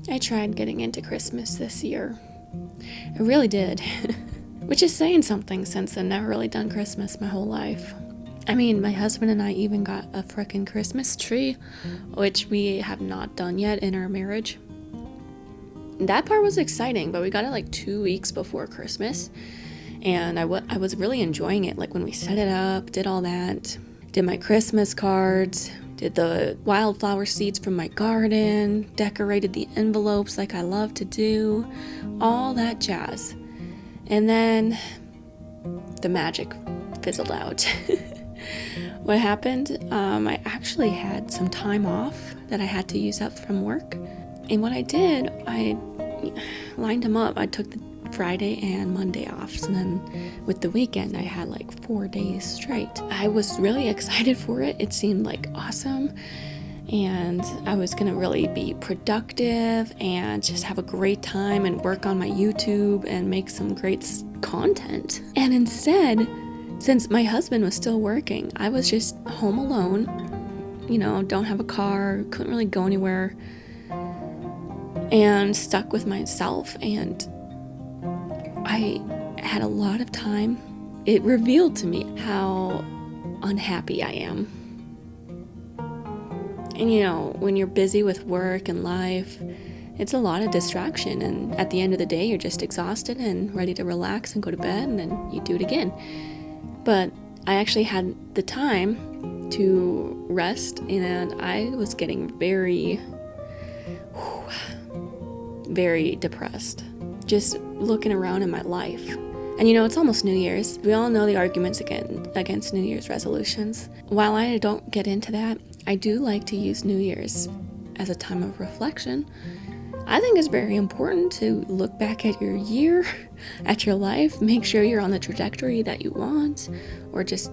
I tried getting into Christmas this year. I really did. Which is saying something since I've never really done Christmas my whole life. I mean, my husband and I even got a frickin' Christmas tree, which we have not done yet in our marriage. That part was exciting, but we got it like 2 weeks before Christmas. And I was really enjoying it, like when we set it up, did all that, did my Christmas cards, did the wildflower seeds from my garden, decorated the envelopes like I love to do, all that jazz. And then the magic fizzled out. What happened? I actually had some time off that I had to use up from work. And what I did, I lined them up. I took the Friday and Monday off. So then with the weekend, I had like 4 days straight. I was really excited for it. It seemed like awesome. And I was going to really be productive and just have a great time and work on my YouTube and make some great content. And instead, since my husband was still working, I was just home alone, don't have a car, couldn't really go anywhere, and stuck with myself. And I had a lot of time. It revealed to me how unhappy I am. And when you're busy with work and life, it's a lot of distraction. And at the end of the day, you're just exhausted and ready to relax and go to bed, and then you do it again. But I actually had the time to rest, and I was getting very, very depressed. Just looking around in my life. And it's almost New Year's. We all know the arguments against New Year's resolutions. While I don't get into that, I do like to use New Year's as a time of reflection. I think it's very important to look back at your year, at your life, make sure you're on the trajectory that you want, or just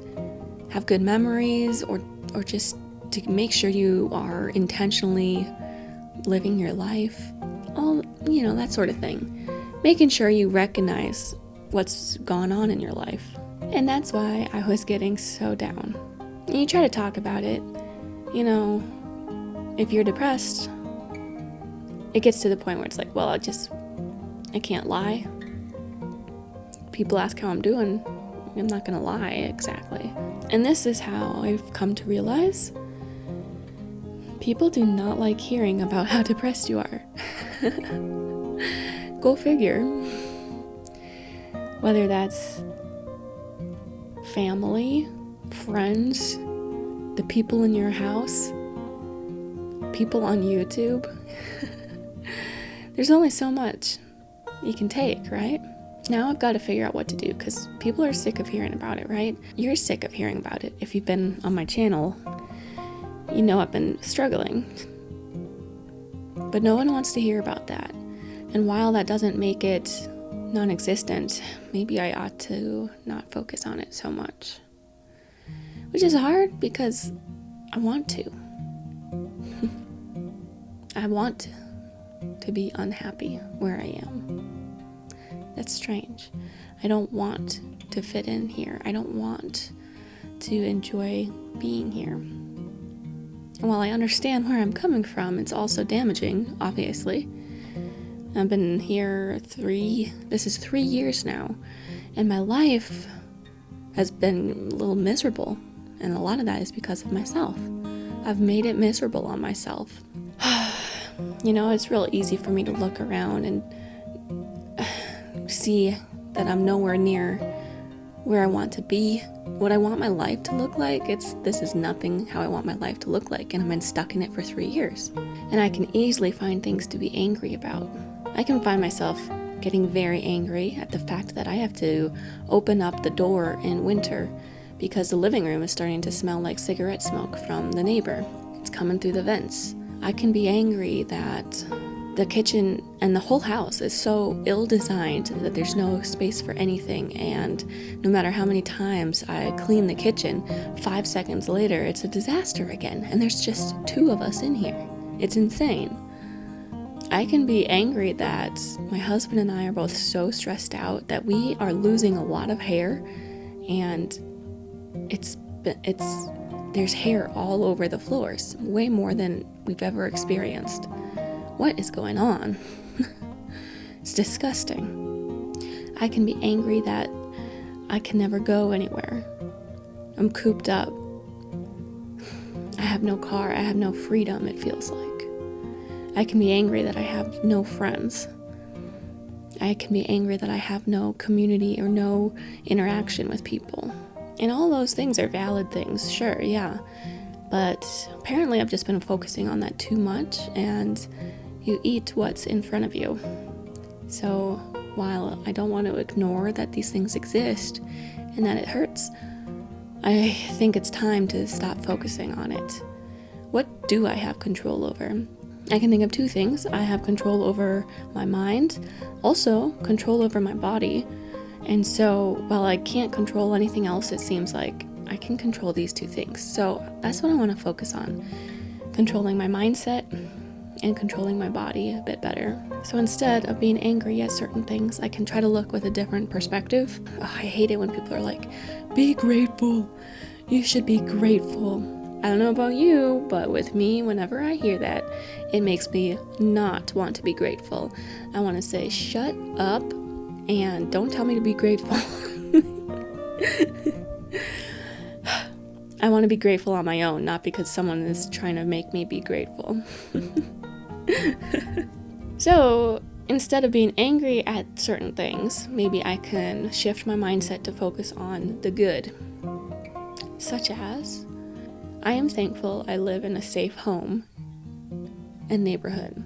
have good memories, or just to make sure you are intentionally living your life, all, that sort of thing. Making sure you recognize what's gone on in your life. And that's why I was getting so down. And you try to talk about it, if you're depressed, it gets to the point where it's like, well, I can't lie. People ask how I'm doing, I'm not gonna lie exactly. And this is how I've come to realize people do not like hearing about how depressed you are. Go figure. Whether that's family, friends, the people in your house, people on YouTube. There's only so much you can take, right? Now I've got to figure out what to do, because people are sick of hearing about it, right? You're sick of hearing about it. If you've been on my channel, I've been struggling. But no one wants to hear about that. And while that doesn't make it non-existent, maybe I ought to not focus on it so much. Which is hard because I want to. I want to be unhappy where I am. That's strange. I don't want to fit in here. I don't want to enjoy being here. And while I understand where I'm coming from, it's also damaging, obviously. I've been here this is 3 years now, and my life has been a little miserable, and a lot of that is because of myself. I've made it miserable on myself. It's real easy for me to look around and see that I'm nowhere near where I want to be, what I want my life to look like. This is nothing how I want my life to look like, and I've been stuck in it for 3 years. And I can easily find things to be angry about. I can find myself getting very angry at the fact that I have to open up the door in winter because the living room is starting to smell like cigarette smoke from the neighbor. It's coming through the vents. I can be angry that the kitchen and the whole house is so ill-designed that there's no space for anything, and no matter how many times I clean the kitchen, 5 seconds later it's a disaster again, and there's just 2 of us in here. It's insane. I can be angry that my husband and I are both so stressed out that we are losing a lot of hair, and there's hair all over the floors, way more than we've ever experienced. What is going on? It's disgusting. I can be angry that I can never go anywhere. I'm cooped up. I have no car. I have no freedom, it feels like. I can be angry that I have no friends. I can be angry that I have no community or no interaction with people. And all those things are valid things, sure, yeah. But apparently I've just been focusing on that too much, and you eat what's in front of you. So while I don't want to ignore that these things exist and that it hurts, I think it's time to stop focusing on it. What do I have control over? I can think of two things. I have control over my mind, also control over my body. And so while I can't control anything else, it seems like I can control these two things. So that's what I want to focus on. Controlling my mindset and controlling my body a bit better. So instead of being angry at certain things, I can try to look with a different perspective. I hate it when people are like, be grateful. You should be grateful. I don't know about you, but with me, whenever I hear that, it makes me not want to be grateful. I want to say, shut up and don't tell me to be grateful. I want to be grateful on my own, not because someone is trying to make me be grateful. So instead of being angry at certain things, maybe I can shift my mindset to focus on the good. Such as, I am thankful I live in a safe home and neighborhood.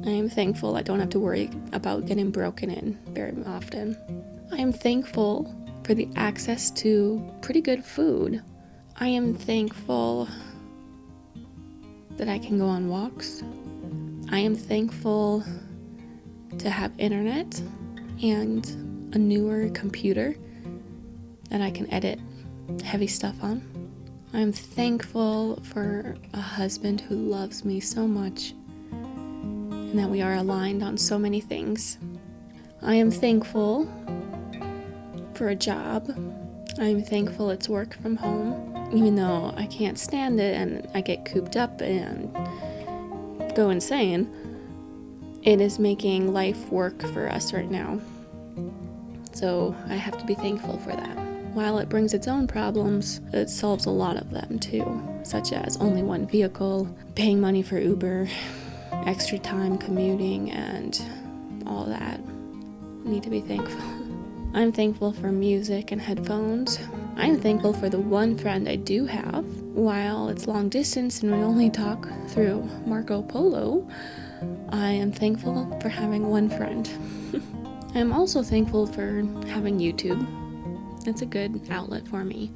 I am thankful I don't have to worry about getting broken in very often. I am thankful for the access to pretty good food. I am thankful that I can go on walks. I am thankful to have internet and a newer computer that I can edit heavy stuff on. I'm thankful for a husband who loves me so much and that we are aligned on so many things. I am thankful for a job. I am thankful it's work from home, even though I can't stand it and I get cooped up and go insane. It is making life work for us right now. So I have to be thankful for that. While it brings its own problems, it solves a lot of them too, such as only one vehicle, paying money for Uber, extra time commuting, and all that. I need to be thankful. I'm thankful for music and headphones. I'm thankful for the one friend I do have. While it's long distance and we only talk through Marco Polo, I am thankful for having one friend. I'm also thankful for having YouTube. It's a good outlet for me.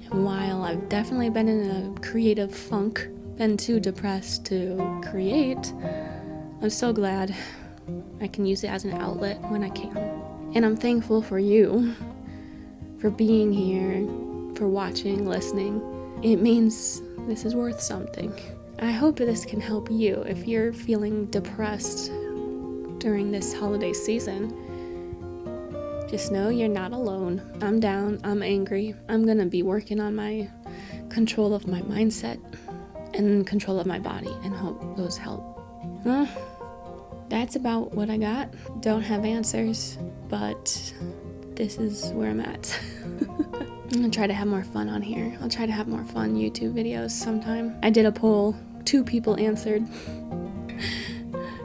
And while I've definitely been in a creative funk, been too depressed to create, I'm so glad I can use it as an outlet when I can. And I'm thankful for you, for being here, for watching, listening. It means this is worth something. I hope this can help you if you're feeling depressed during this holiday season. Just know you're not alone. I'm down, I'm angry. I'm gonna be working on my control of my mindset and control of my body and hope those help. That's about what I got. Don't have answers, but this is where I'm at. I'm gonna try to have more fun on here. I'll try to have more fun YouTube videos sometime. I did a poll. 2 people answered.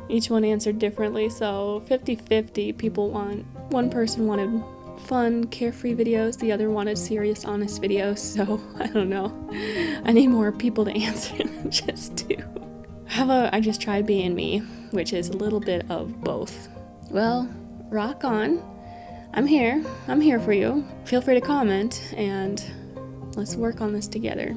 Each one answered differently, so 50-50. One person wanted fun, carefree videos, the other wanted serious, honest videos, so I don't know. I need more people to answer than just 2. How about I just try being me, which is a little bit of both. Well, rock on. I'm here for you. Feel free to comment, and let's work on this together.